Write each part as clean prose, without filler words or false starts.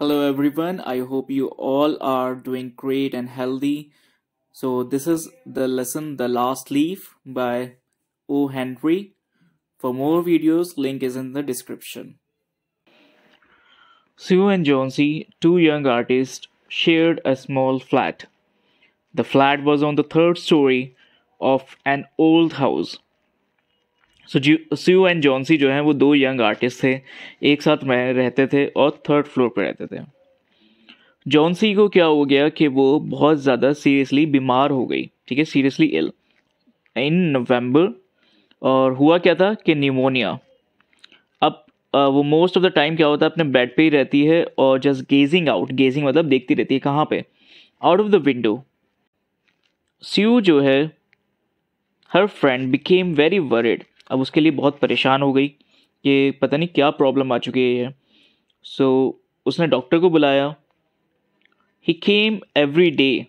Hello, everyone. I hope you all are doing great and healthy. So, this is the lesson The Last Leaf by O. Henry. For more videos, link is in the description. Sue and Jonesy, two young artists, shared a small flat. The flat was on the third story of an old house. Sue and Johnsy जो हैं वो दो young artist थे, एक साथ रहते थे और थर्ड फ्लोर पे रहते थे। जॉन्सी को क्या हो गया कि वो बहुत ज़्यादा सीरियसली बीमार हो गई, ठीक है, सीरियसली इल इन नवंबर। और हुआ क्या था कि निमोनिया। अब वो मोस्ट ऑफ द टाइम क्या होता है, अपने बेड पे ही रहती है और जस्ट गेजिंग मतलब देखती रहती है, कहाँ पे, आउट ऑफ द विंडो। स्यू जो है, हर फ्रेंड बिकेम वेरी वरिड। अब उसके लिए बहुत परेशान हो गई कि पता नहीं क्या प्रॉब्लम आ चुकी है। सो उसने डॉक्टर को बुलाया। He came every day.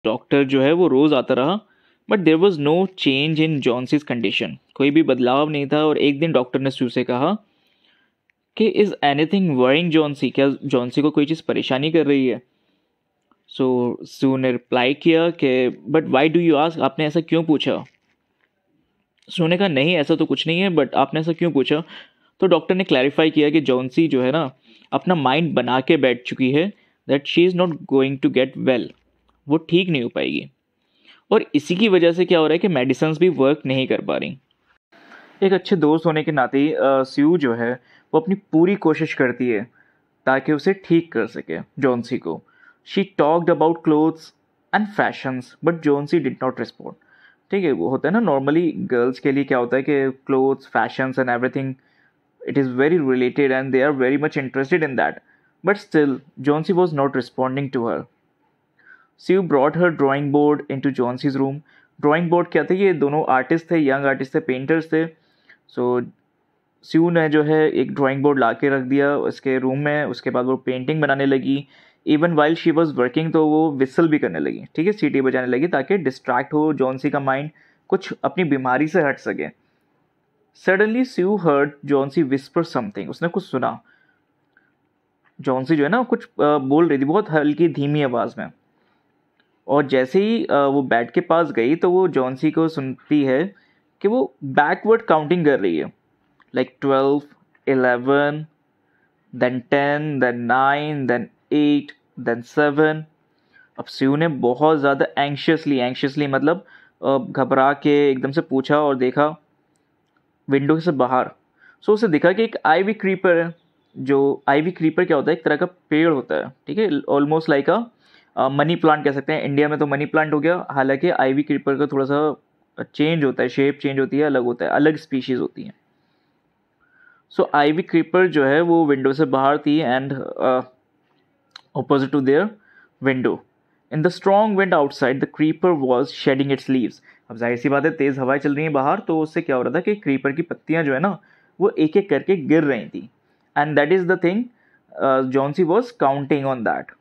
Doctor जो है वो रोज़ आता रहा, but there was no change in Johnsy's condition. कोई भी बदलाव नहीं था। और एक दिन डॉक्टर ने सू से कहा कि इज़ एनीथिंग वरिंग जॉन्सी, क्या जॉन्सी को कोई चीज़ परेशानी कर रही है। सो सू ने रिप्लाई किया कि but why do you ask, आपने ऐसा क्यों पूछा। सू ने कहा नहीं ऐसा तो कुछ नहीं है, बट आपने ऐसा क्यों पूछा। तो डॉक्टर ने क्लैरिफाई किया कि जॉन्सी जो है ना, अपना माइंड बना के बैठ चुकी है that she is not going to get well, वो ठीक नहीं हो पाएगी। और इसी की वजह से क्या हो रहा है कि मेडिसिन भी वर्क नहीं कर पा रही। एक अच्छे दोस्त होने के नाते स्यू जो है वो अपनी पूरी कोशिश करती है ताकि उसे ठीक कर सके जॉन्सी को। She talked about clothes and fashions but Johnsy did not respond. ठीक है, वो होता है ना, नॉर्मली गर्ल्स के लिए क्या होता है कि clothes, fashions and everything, it is very related and they are very much interested in that. But still, Johnsy was not responding to her. Sue brought her drawing board into Johnsey's room. Drawing board क्या थे, ये दोनों artist थे, young artist थे, painters थे। सो स्यू ने जो है एक ड्राइंग बोर्ड ला के रख दिया उसके रूम में। उसके बाद वो पेंटिंग बनाने लगी। Even while she was working तो वो विसल भी करने लगी, ठीक है, सीटी बजाने लगी ताकि डिस्ट्रैक्ट हो जॉन्सी का माइंड, कुछ अपनी बीमारी से हट सके। सडनली स्यू हर्ड जॉन्सी विस्पर समथिंग। उसने कुछ सुना। जॉन्सी जो है ना कुछ बोल रही थी बहुत हल्की धीमी आवाज़ में। और जैसे ही वो बेड के पास गई तो वो जॉन्सी को सुनती है कि वो बैकवर्ड काउंटिंग कर रही है, like 12, 11, then 10, then 9, then 8, then 7। अब स्यू ने बहुत ज़्यादा एंग्शियसली मतलब घबरा के एकदम से पूछा और देखा विंडो से बाहर। सो उसे दिखा कि एक आईवी क्रीपर है। जो आईवी क्रीपर क्या होता है, एक तरह का पेड़ होता है, ठीक है, almost like a money plant कह सकते हैं। इंडिया में तो मनी प्लांट हो गया, हालांकि आईवी क्रीपर का थोड़ा सा चेंज होता है, शेप चेंज होती है, अलग होता है, अलग स्पीशीज़ होती हैं। सो आईवी क्रीपर जो है वो विंडो से बाहर थी and opposite to their window. In the strong wind outside, the creeper was shedding its leaves. अब जाहिर सी बात है, तेज़ हवाएं चल रही हैं बाहर, तो उससे क्या हो रहा था कि क्रीपर की पत्तियां जो है ना वो एक एक करके गिर रही थी। And that is the thing, Johnsy was counting on that.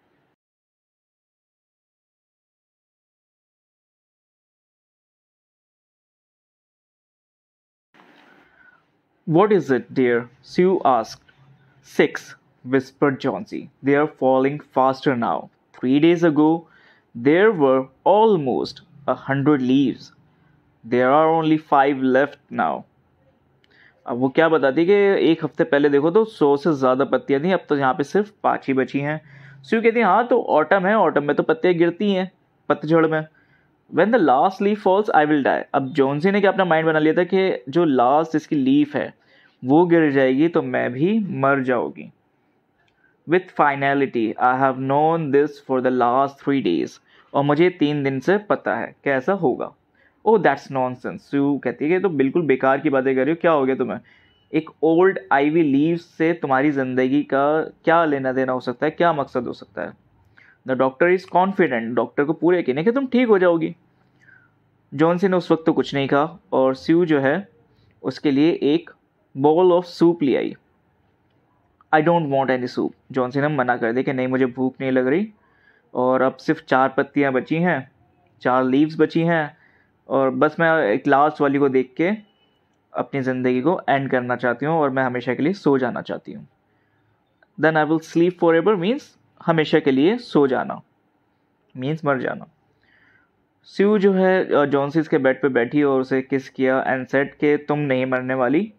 What is it, dear? Sue asked. 6, whispered Johnsy. They are falling faster now. 3 days ago, there were almost 100 leaves. There are only 5 left now. अब वो क्या बताती कि एक हफ्ते पहले देखो तो 100 से ज़्यादा पत्तियां थी, अब तो यहाँ पे सिर्फ 5 ही बची हैं। स्यू कहती है हाँ तो ऑटम है, ऑटम में तो पत्तियां गिरती हैं, पतझड़ में। When the last leaf falls, I will die. अब जॉन्सी ने क्या अपना माइंड बना लिया था कि जो लास्ट इसकी लीफ है वो गिर जाएगी तो मैं भी मर जाऊंगी। With finality, I have known this for the last 3 days. और मुझे 3 दिन से पता है कैसा होगा। Oh that's nonsense. स्यू कहती है कि तो बिल्कुल बेकार की बातें कर रही हो, क्या हो गया तुम्हें। एक ओल्ड आईवी लीव से तुम्हारी ज़िंदगी का क्या लेना देना हो सकता है, क्या मकसद हो सकता है। The doctor is confident. Doctor को पूरे यकीन है कि तुम ठीक हो जाओगी। जॉनसन ने उस वक्त तो कुछ नहीं कहा और स्यू जो है उसके लिए एक बॉल ऑफ सूप ले आई। I don't want any soup. Johnson ने मना कर दिया कि नहीं मुझे भूख नहीं लग रही, और अब सिर्फ 4 पत्तियां बची हैं, 4 लीव्स बची हैं, और बस मैं एक लास्ट वाली को देख के अपनी ज़िंदगी को एंड करना चाहती हूँ और मैं हमेशा के लिए सो जाना चाहती हूँ। Then I will sleep forever means हमेशा के लिए सो जाना, मीन्स मर जाना। स्यू जो है जॉनसीज के बेड पे बैठी और उसे किस किया एंड सेड के तुम नहीं मरने वाली।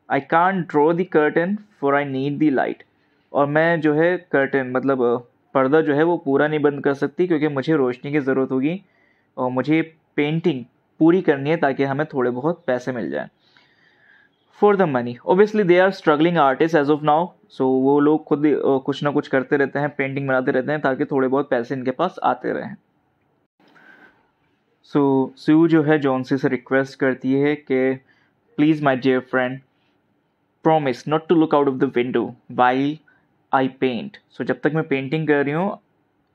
I can't draw the curtain for I need the light. और मैं जो है कर्टन मतलब पर्दा जो है वो पूरा नहीं बंद कर सकती क्योंकि मुझे रोशनी की ज़रूरत होगी और मुझे पेंटिंग पूरी करनी है ताकि हमें थोड़े बहुत पैसे मिल जाएं for the money. Obviously they are struggling artist as of now, so वो लोग खुद कुछ ना कुछ करते रहते हैं, पेंटिंग बनाते रहते हैं ताकि थोड़े बहुत पैसे इनके पास आते रहें। सो स्यू जो है जॉनसी से रिक्वेस्ट करती है कि please my dear friend promise not to look out of the window while I paint. So जब तक मैं पेंटिंग कर रही हूँ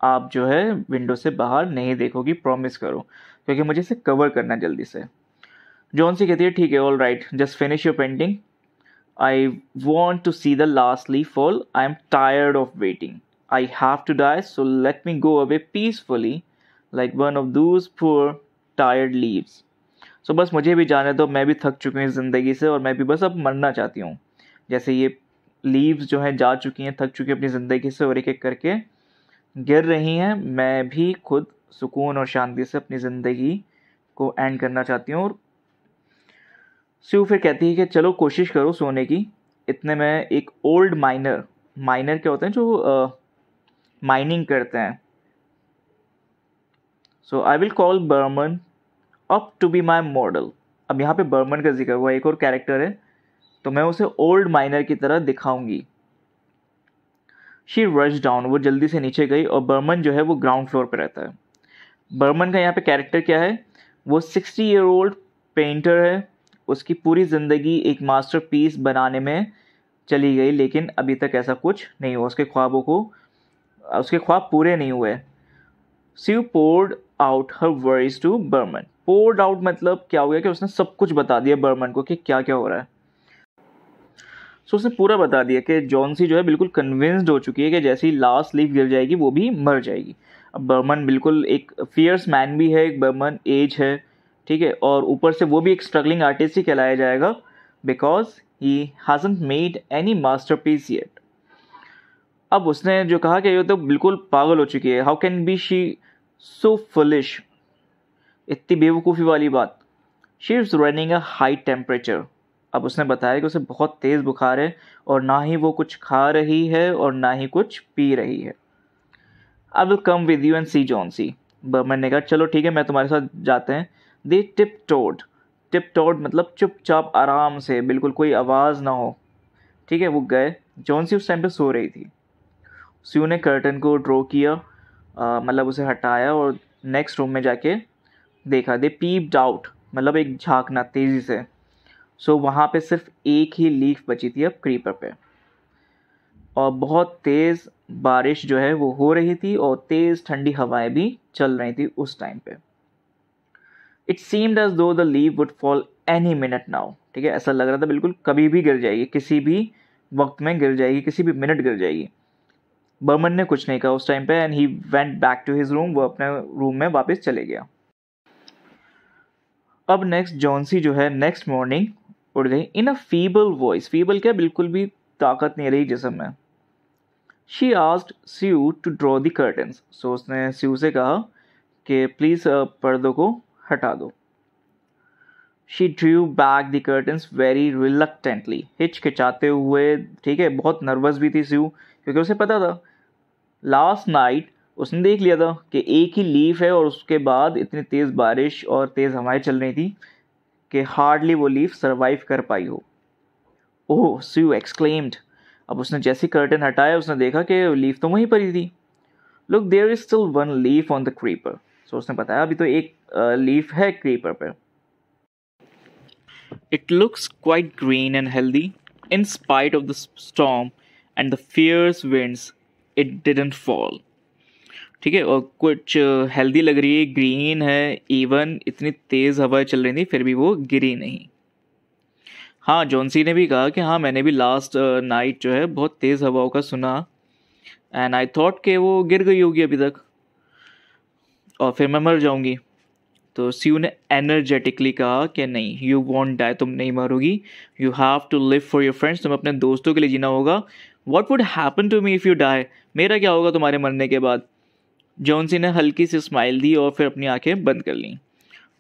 आप जो है विंडो से बाहर नहीं देखोगी, प्रॉमिस करो, क्योंकि मुझे इसे कवर करना है जल्दी से। जॉनसी कहती है ठीक है, all right, just finish your painting, I want to see the last leaf fall, I am tired of waiting, I have to die, so let me go away peacefully like one of those poor tired leaves. So बस मुझे भी जाने दो, मैं भी थक चुकी हूँ इस ज़िंदगी से और मैं भी बस अब मरना चाहती हूँ। जैसे ये लीव्स जो हैं जा चुकी हैं, थक चुकी हैं अपनी ज़िंदगी से और एक एक करके गिर रही हैं, मैं भी खुद सुकून और शांति से अपनी ज़िंदगी को एंड करना चाहती हूँ। और स्यू फिर कहती है कि चलो कोशिश करो सोने की। इतने में एक ओल्ड माइनर क्या होते हैं जो माइनिंग करते हैं, so I will call Behrman up to be my model. अब यहाँ पे बर्मन का जिक्र हुआ, एक और कैरेक्टर है, तो मैं उसे ओल्ड माइनर की तरह दिखाऊंगी। शी रश डाउन, वो जल्दी से नीचे गई और बर्मन जो है वो ग्राउंड फ्लोर पे रहता है। बर्मन का यहाँ पे कैरेक्टर क्या है, वो 60-year-old पेंटर है, उसकी पूरी ज़िंदगी एक मास्टरपीस बनाने में चली गई लेकिन अभी तक ऐसा कुछ नहीं हुआ, उसके ख्वाब पूरे नहीं हुए। Sue poured out her worries to Behrman. Poured out मतलब क्या हो गया कि उसने सब कुछ बता दिया बर्मन को कि क्या क्या हो रहा है। सो उसने पूरा बता दिया कि जॉनसी जो है बिल्कुल कन्विंस्ड हो चुकी है कि जैसे ही लास्ट लीफ गिर जाएगी वो भी मर जाएगी। अब बर्मन बिल्कुल एक फियर्स मैन भी है, एक बर्मन एज है, ठीक है, और ऊपर से वो भी एक स्ट्रगलिंग आर्टिस्ट ही कहलाया जाएगा because he hasn't made any masterpiece yet. अब उसने जो कहा कि ये तो बिल्कुल पागल हो चुकी है, how can be she so foolish, इतनी बेवकूफ़ी वाली बात। She is running a high temperature. अब उसने बताया कि उसे बहुत तेज़ बुखार है और ना ही वो कुछ खा रही है और ना ही कुछ पी रही है। I will come with you and see Johnsy. Behrman ने कहा चलो ठीक है, मैं तुम्हारे साथ जाते हैं। दे टिप टोड मतलब चुपचाप आराम से, बिल्कुल कोई आवाज़ ना हो, ठीक है, वो गए। जॉनसी उस टाइम पे सो रही थी। स्यू ने कर्टन को ड्रॉ किया, मतलब उसे हटाया और नेक्स्ट रूम में जाके देखा। दे पीप्ड आउट मतलब एक झांकना तेज़ी से। सो वहाँ पे सिर्फ एक ही लीफ बची थी अब क्रीपर पे, और बहुत तेज़ बारिश जो है वो हो रही थी और तेज़ ठंडी हवाएं भी चल रही थी उस टाइम पे। इट सीम्ड एज दो the leave would fall any minute now, ठीक है, ऐसा लग रहा था बिल्कुल कभी भी गिर जाएगी, किसी भी वक्त में गिर जाएगी, किसी भी मिनट गिर जाएगी। बर्मन ने कुछ नहीं कहा उस टाइम पे and he went back to his room, वो अपने रूम में वापस चले गया। अब नेक्स्ट जॉनसी जो है नेक्स्ट मॉर्निंग उठ गई in a feeble voice. Feeble क्या, बिल्कुल भी ताकत नहीं रही जिस्म में। She asked Sue to draw the curtains. सो उसने स्यू से कहा कि प्लीज़ पर्दों को हटा दो। She Drew back the curtains very reluctantly, हिचकिचाते हुए, ठीक है, बहुत नर्वस भी थी स्यू क्योंकि उसे पता था लास्ट नाइट उसने देख लिया था कि एक ही लीफ है और उसके बाद इतनी तेज़ बारिश और तेज़ हवाएं चल रही थी कि हार्डली वो लीफ सरवाइव कर पाई हो। ओह, स्यू एक्सक्लेम्ड। अब उसने जैसे कर्टन हटाया उसने देखा कि लीफ तो वहीं पर ही थी। Look there is still one leaf on the creeper. सो उसने बताया अभी तो एक लीफ है क्रीपर पे। It looks quite green and healthy in spite of the storm and the fierce winds it didn't fall, ठीक है, और कुछ हेल्दी लग रही है, ग्रीन है, इवन इतनी तेज़ हवाएं चल रही थी फिर भी वो गिरी नहीं। हाँ, जॉनसी ने भी कहा कि हाँ मैंने भी लास्ट नाइट जो है बहुत तेज़ हवाओं का सुना एंड आई थॉट कि वो गिर गई होगी अभी तक और फिर मैं मर जाऊंगी। तो स्यू ने एनर्जेटिकली कहा कि नहीं, यू वॉन्ट डाई, तुम नहीं मरोगी, you have to live for your friends, तुम्हें अपने दोस्तों के लिए जीना होगा, what would happen to me if you die, मेरा क्या होगा तुम्हारे मरने के बाद। जॉन सी ने हल्की सी स्माइल दी और फिर अपनी आंखें बंद कर लीं।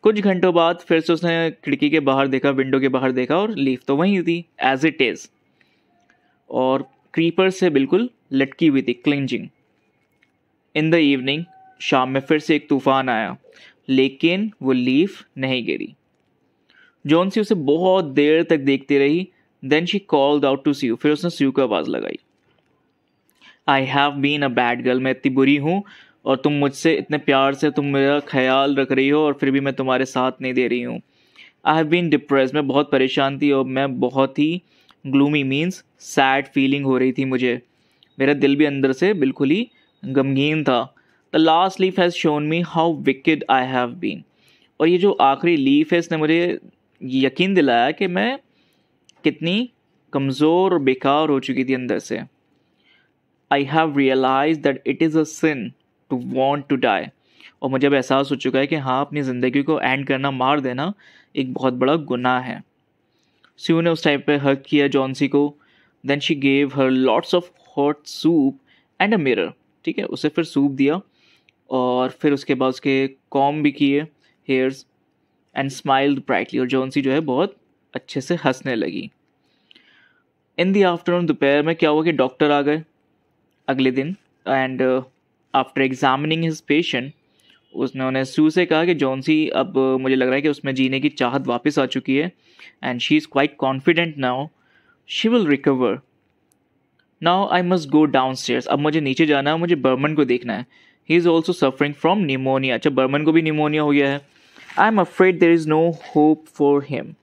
कुछ घंटों बाद फिर से उसने खिड़की के बाहर देखा, विंडो के बाहर देखा, और लीफ तो वहीं थी एज इट इज़, और क्रीपर से बिल्कुल लटकी हुई थी, क्लिंजिंग। इन द इवनिंग, शाम में फिर से एक तूफान आया, लेकिन वो लीफ नहीं गिरी। जॉन सी उसे बहुत देर तक देखती रही। Then she called out to Sue, फिर उसने स्यू को आवाज़ लगाई। I have been a bad girl, मैं इतनी बुरी हूँ और तुम मुझसे इतने प्यार से तुम मेरा ख्याल रख रही हो और फिर भी मैं तुम्हारे साथ नहीं दे रही हूँ। आई हैव बीन डिप्रेस, मैं बहुत परेशान थी और मैं बहुत ही ग्लूमी मीन्स सैड फीलिंग हो रही थी मुझे, मेरा दिल भी अंदर से बिल्कुल ही गमगीन था। The last leaf has shown me how wicked I have been, और ये जो आखिरी लीफ है इसने मुझे यकीन दिलाया कि मैं कितनी कमज़ोर और बेकार हो चुकी थी अंदर से। I have realise that it is a sin to want to die, और मुझे अब एहसास हो चुका है कि हाँ, अपनी ज़िंदगी को एंड करना, मार देना एक बहुत बड़ा गुनाह है। स्यू ने उस टाइम पे हग किया जॉन-सी को। Then she gave her lots of hot soup and a mirror, ठीक है, उसे फिर सूप दिया और फिर उसके बाद उसके कॉम भी किए हेयर्स एंड स्माइल्ड ब्राइटली, और जॉन-सी जो है बहुत अच्छे से हंसने लगी। इन द आफ्टरनून, दोपहर में क्या हुआ कि डॉक्टर आ गए अगले दिन, and after examining his patient, उन्होंने स्यू से कहा कि जॉन-सी, अब मुझे लग रहा है कि उसमें जीने की चाहत वापस आ चुकी है, and she is quite confident now, she will recover. Now I must go down stairs, अब मुझे नीचे जाना है, मुझे बर्मन को देखना है। He is also suffering from pneumonia, अच्छा बर्मन को भी निमोनिया हो गया है। I am afraid there is no hope for him,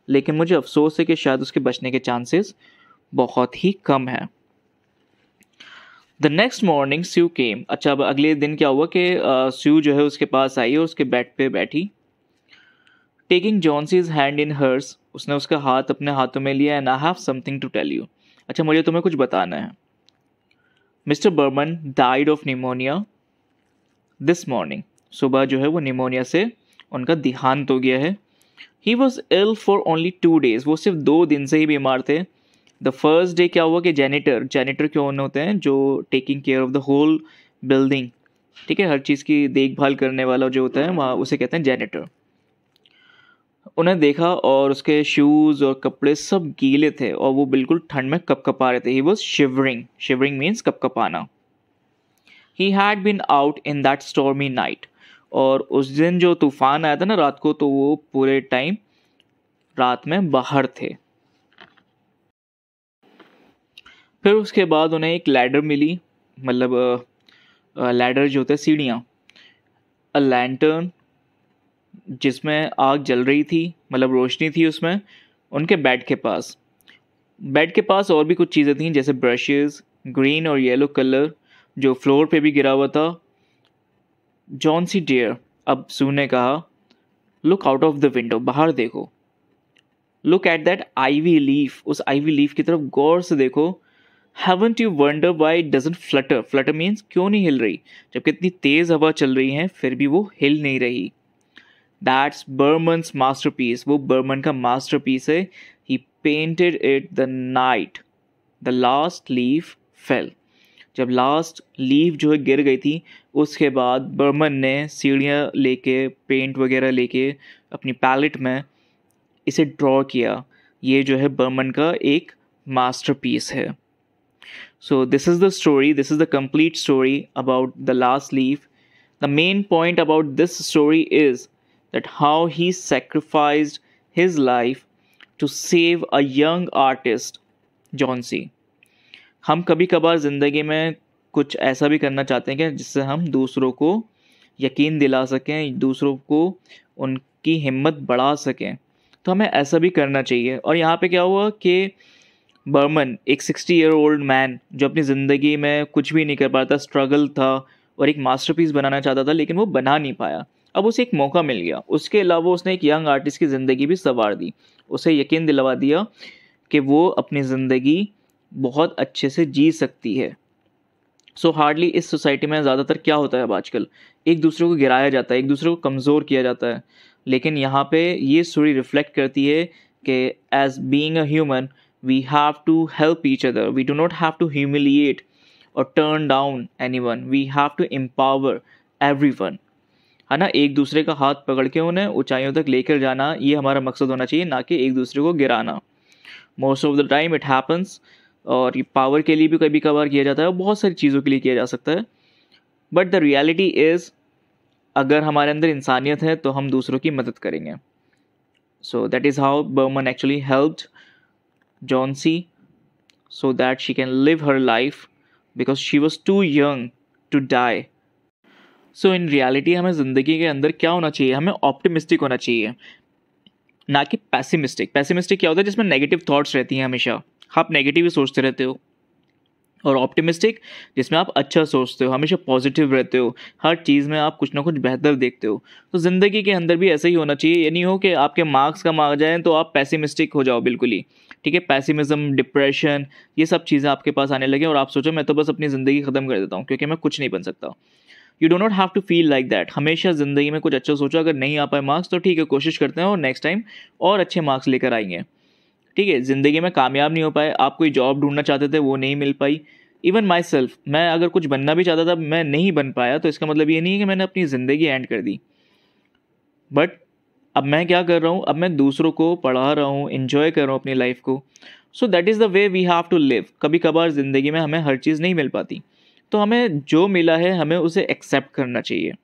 लेकिन मुझे अफसोस है कि शायद उसके बचने के चांसेस बहुत ही कम है। द नेक्स्ट मॉर्निंग स्यू केम, अच्छा अब अगले दिन क्या हुआ कि स्यू जो है उसके पास आई और उसके बेड पे बैठी। Taking Johnsy's hand in hers, उसने उसका हाथ अपने हाथों में लिया। And I have something to tell you, अच्छा मुझे तुम्हें कुछ बताना है। Mister Behrman died of pneumonia this morning, सुबह जो है वो निमोनिया से उनका देहांत हो गया है। He was ill for only 2 days, वो सिर्फ 2 दिन से ही बीमार थे। द फर्स्ट डे क्या हुआ कि जेनिटर कौन होते हैं, जो taking care of the whole building, ठीक है, हर चीज़ की देखभाल करने वाला जो होता है वहाँ, उसे कहते हैं जेनिटर। उन्हें देखा और उसके शूज़ और कपड़े सब गीले थे और वो बिल्कुल ठंड में कपकपा रहे थे। He was shivering, shivering means कपकपाना। He had been out in that stormy night, और उस दिन जो तूफान आया था ना रात को, तो वो पूरे टाइम रात में बाहर थे। फिर उसके बाद उन्हें एक लैडर मिली, मतलब लैडर जो होता है सीढ़ियाँ, अ लैंटर्न जिसमें आग जल रही थी, मतलब रोशनी थी उसमें, उनके बेड के पास। बेड के पास और भी कुछ चीज़ें थीं, जैसे ब्रशेस, ग्रीन और येलो कलर, जो फ्लोर पे भी गिरा हुआ था। जॉन-सी डियर, अब सू ने कहा, look out of the window, बाहर देखो। Look at that ivy leaf, उस आईवी लीफ की तरफ गौर से देखो। Haven't you wonder why it doesn't flutter, flutter means क्यों नहीं हिल रही, जबकि इतनी तेज़ हवा चल रही है फिर भी वो हिल नहीं रही। दैट्स बर्मन्स मास्टरपीस, वो बर्मन का मास्टरपीस है। He painted it the night the last leaf fell, जब लास्ट लीफ जो है गिर गई थी, उसके बाद बर्मन ने सीढ़ियाँ लेके, पेंट वगैरह लेके अपनी पैलेट में इसे ड्रॉ किया। ये जो है बर्मन का एक मास्टरपीस है। So this is the story, this is the complete story about the last leaf. The main point about this story is that how he sacrificed his life to save a young artist, John-C. हम कभी कभार ज़िंदगी में कुछ ऐसा भी करना चाहते हैं कि जिससे हम दूसरों को यकीन दिला सकें, दूसरों को उनकी हिम्मत बढ़ा सकें, तो हमें ऐसा भी करना चाहिए। और यहाँ पे क्या हुआ कि बर्मन, एक 60-year-old मैन जो अपनी ज़िंदगी में कुछ भी नहीं कर पाता, स्ट्रगल था और एक मास्टरपीस बनाना चाहता था, लेकिन वो बना नहीं पाया। अब उसे एक मौका मिल गया, उसके अलावा उसने एक यंग आर्टिस्ट की ज़िंदगी भी संवार दी, उसे यकीन दिलवा दिया कि वो अपनी ज़िंदगी बहुत अच्छे से जी सकती है। सो हार्डली इस सोसाइटी में ज़्यादातर क्या होता है अब आजकल, एक दूसरे को गिराया जाता है, एक दूसरे को कमज़ोर किया जाता है। लेकिन यहाँ पे ये स्टोरी रिफ्लेक्ट करती है कि as being a human We have to help each other. We do not have to humiliate or turn down anyone. We have to empower everyone. है ना, एक दूसरे का हाथ पकड़ के उन्हें ऊंचाइयों तक लेकर जाना, ये हमारा मकसद होना चाहिए, ना कि एक दूसरे को गिराना. Most of the time it happens. और ये पावर के लिए भी कभी कभार किया जाता है, और बहुत सारी चीज़ों के लिए किया जा सकता है. बट द रियलिटी इज़, अगर हमारे अंदर इंसानियत है तो हम दूसरों की मदद करेंगे. So that is how Behrman actually helped Johnsy so that she can live her life because she was too young to die. So in reality हमें ज़िंदगी के अंदर क्या होना चाहिए, हमें ऑप्टिमिस्टिक होना चाहिए, ना कि पैसिमिस्टिक. पैसिमिस्टिक क्या होता है, जिसमें नेगेटिव थॉट्स रहती हैं, हमेशा आप नेगेटिव ही सोचते रहते हो. और ऑप्टिमिस्टिक जिसमें आप अच्छा सोचते हो, हमेशा पॉजिटिव रहते हो, हर चीज़ में आप कुछ ना कुछ बेहतर देखते हो. तो ज़िंदगी के अंदर भी ऐसा ही होना चाहिए. ये नहीं हो कि आपके मार्क्स कम आ जाएँ तो आप पैसिमिस्टिक हो जाओ बिल्कुल ही. ठीक है, पैसिमिज्म, डिप्रेशन, ये सब चीज़ें आपके पास आने लगे और आप सोचो मैं तो बस अपनी ज़िंदगी ख़त्म कर देता हूँ क्योंकि मैं कुछ नहीं बन सकता. You do not have to feel like that. हमेशा ज़िंदगी में कुछ अच्छा सोचो. अगर नहीं आ पाए मार्क्स तो ठीक है, कोशिश करते हैं और नेक्स्ट टाइम और अच्छे मार्क्स लेकर आएंगे. ठीक है, ज़िंदगी में कामयाब नहीं हो पाए, आप कोई जॉब ढूंढना चाहते थे वो नहीं मिल पाई. इवन माई सेल्फ, मैं अगर कुछ बनना भी चाहता था, मैं नहीं बन पाया, तो इसका मतलब ये नहीं है कि मैंने अपनी ज़िंदगी एंड कर दी. बट अब मैं क्या कर रहा हूँ, अब मैं दूसरों को पढ़ा रहा हूँ, इन्जॉय कर रहा हूँ अपनी लाइफ को. So that is the way we have to live. कभी कभार ज़िंदगी में हमें हर चीज़ नहीं मिल पाती, तो हमें जो मिला है हमें उसे एक्सेप्ट करना चाहिए.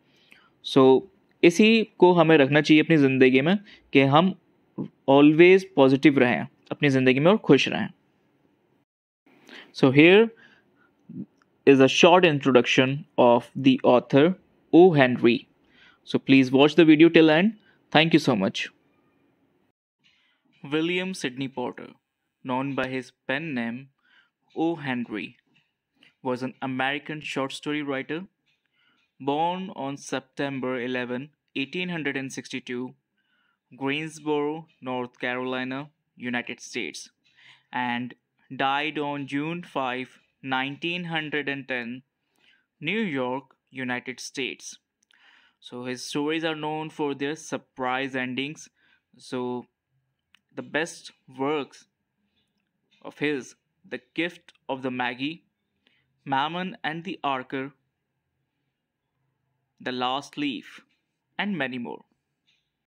सो इसी को हमें रखना चाहिए अपनी ज़िंदगी में कि हम ऑलवेज पॉजिटिव रहें अपनी ज़िंदगी में और खुश रहें. So here is a short introduction of the author O. Henry. So please watch the video till end. Thank you so much. William Sidney Porter, known by his pen name O. Henry, was an American short story writer born on September 11, 1862, Greensboro, North Carolina, United States, and died on June 5, 1910, New York, United States. So his stories are known for their surprise endings. So the best works of his, The Gift of the Maggie, Mammon and the Archer, The Last Leaf, and many more.